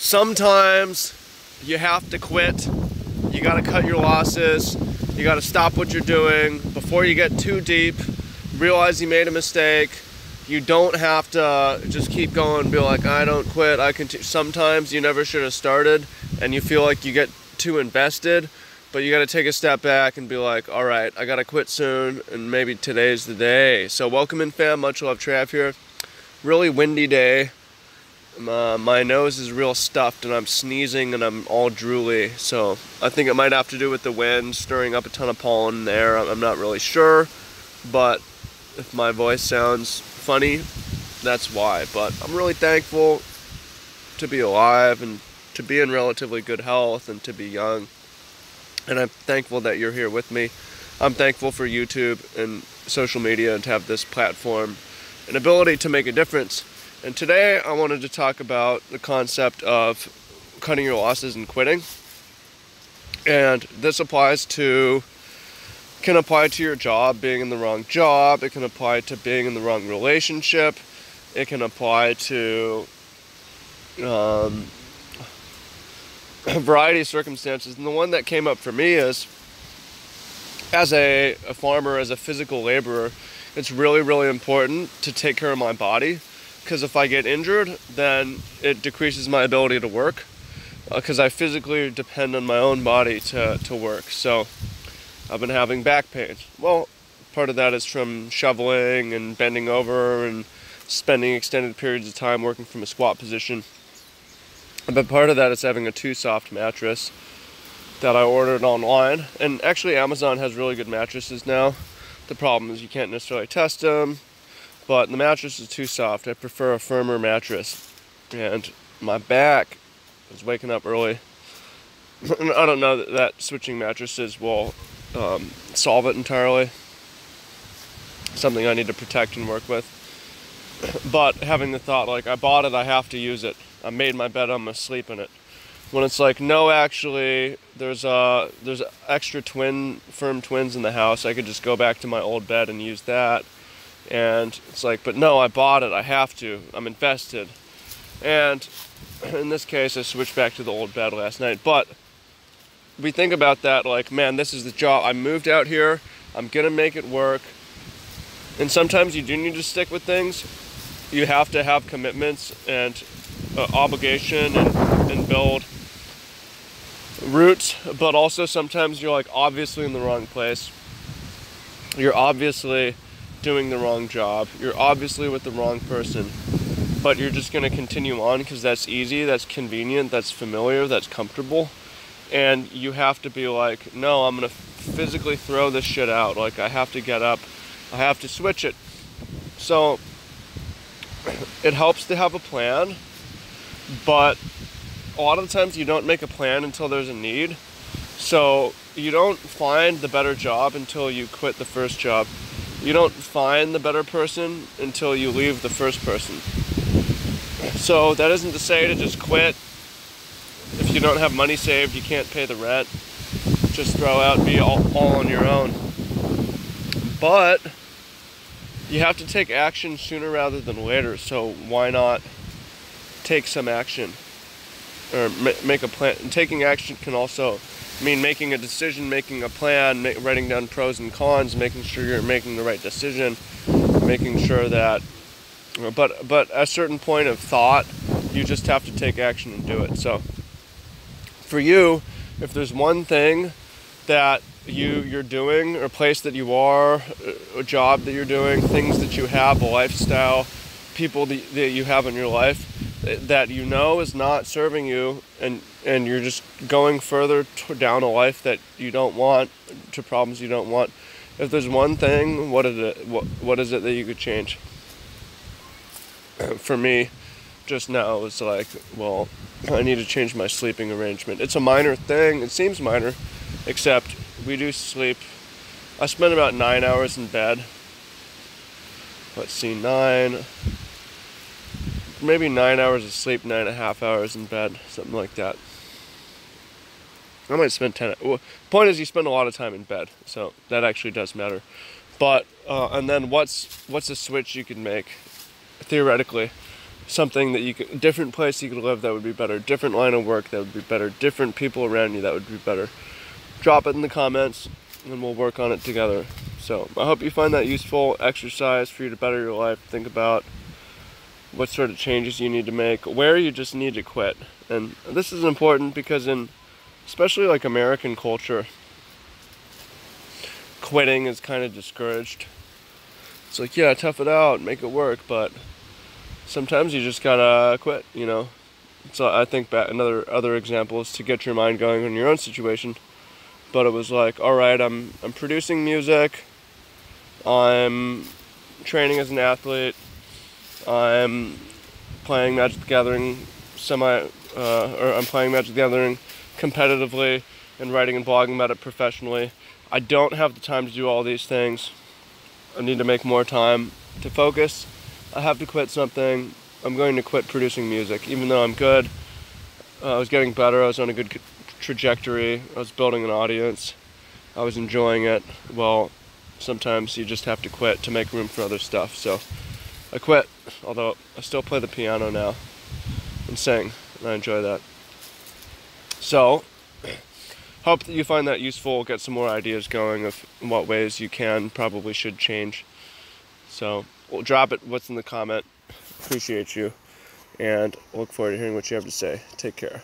Sometimes you have to quit. You gotta cut your losses. You gotta stop what you're doing before you get too deep. Realize you made a mistake. You don't have to just keep going and be like, I don't quit, I continue. Sometimes you never should have started and you feel like you get too invested, but you gotta take a step back and be like, all right, I gotta quit soon and maybe today's the day. So welcome in, fam. Much love, Trav here. Really windy day. My nose is real stuffed and I'm sneezing and I'm all drooly, so I think it might have to do with the wind stirring up a ton of pollen in the air. I'm not really sure, but if my voice sounds funny, that's why. But I'm really thankful to be alive and to be in relatively good health and to be young, and I'm thankful that you're here with me. I'm thankful for YouTube and social media and to have this platform and ability to make a difference. And today I wanted to talk about the concept of cutting your losses and quitting. And this can apply to your job, being in the wrong job. It can apply to being in the wrong relationship. It can apply to a variety of circumstances. And the one that came up for me is, as a farmer, as a physical laborer, it's really, really important to take care of my body. Because if I get injured, then it decreases my ability to work, because I physically depend on my own body to work. So I've been having back pain. Well, part of that is from shoveling and bending over and spending extended periods of time working from a squat position. But part of that is having a too soft mattress that I ordered online. And actually Amazon has really good mattresses now. The problem is you can't necessarily test them. But the mattress is too soft. I prefer a firmer mattress. And my back is waking up early. I don't know that switching mattresses will solve it entirely. Something I need to protect and work with. But having the thought, like, I bought it, I have to use it. I made my bed, I'm gonna sleep in it. When it's like, no, actually, there's extra firm twins in the house. I could just go back to my old bed and use that. And it's like, but no, I bought it, I have to, I'm invested. And in this case, I switched back to the old bed last night. But we think about that like, man, this is the job. I moved out here, I'm gonna make it work. And sometimes you do need to stick with things. You have to have commitments and obligation and build roots. But also sometimes you're like obviously in the wrong place. You're obviously doing the wrong job. You're obviously with the wrong person, but you're just going to continue on because that's easy, that's convenient, that's familiar, that's comfortable. And you have to be like, no, I'm going to physically throw this shit out. Like, I have to get up, I have to switch it. So it helps to have a plan, but a lot of the times you don't make a plan until there's a need. So you don't find the better job until you quit the first job. You don't find the better person until you leave the first person. So that isn't to say to just quit. If you don't have money saved, you can't pay the rent. Just throw out, be all on your own. But you have to take action sooner rather than later. So why not take some action or make a plan? And taking action can also mean making a decision, making a plan, writing down pros and cons, making sure you're making the right decision, making sure that, but at a certain point of thought, you just have to take action and do it. So for you, if there's one thing that you're doing, or a place that you are, a job that you're doing, things that you have, a lifestyle, people that you have in your life that you know is not serving you, and you're just going further down a life that you don't want, to problems you don't want. If there's one thing, what is it? What is it that you could change? For me, just now, it's like, well, I need to change my sleeping arrangement. It's a minor thing. It seems minor, except we do sleep. I spend about 9 hours in bed. Let's see, maybe 9 hours of sleep, 9.5 hours in bed, something like that. I might spend 10. Well, point is, you spend a lot of time in bed, so that actually does matter. But and then what's a switch you can make theoretically? something that you could, different place you could live that would be better, different line of work that would be better, different people around you that would be better, drop it in the comments and we'll work on it together. So I hope you find that useful exercise for you to better your life. Think about what sort of changes you need to make, where you just need to quit. And this is important because in especially like American culture, quitting is kind of discouraged. It's like, yeah, tough it out, make it work, but sometimes you just gotta quit, you know. So I think back another other example is to get your mind going on your own situation. But it was like, all right, I'm producing music, I'm training as an athlete, I'm playing Magic the Gathering I'm playing Magic the Gathering competitively and writing and blogging about it professionally. I don't have the time to do all these things. I need to make more time to focus. I have to quit something. I'm going to quit producing music, even though I'm good. I was getting better. I was on a good trajectory. I was building an audience. I was enjoying it. Well, sometimes you just have to quit to make room for other stuff. So I quit, although I still play the piano now and sing, and I enjoy that. So hope that you find that useful, get some more ideas going of what ways you probably should change. So we'll drop it, what's in the comment. Appreciate you, and look forward to hearing what you have to say. Take care.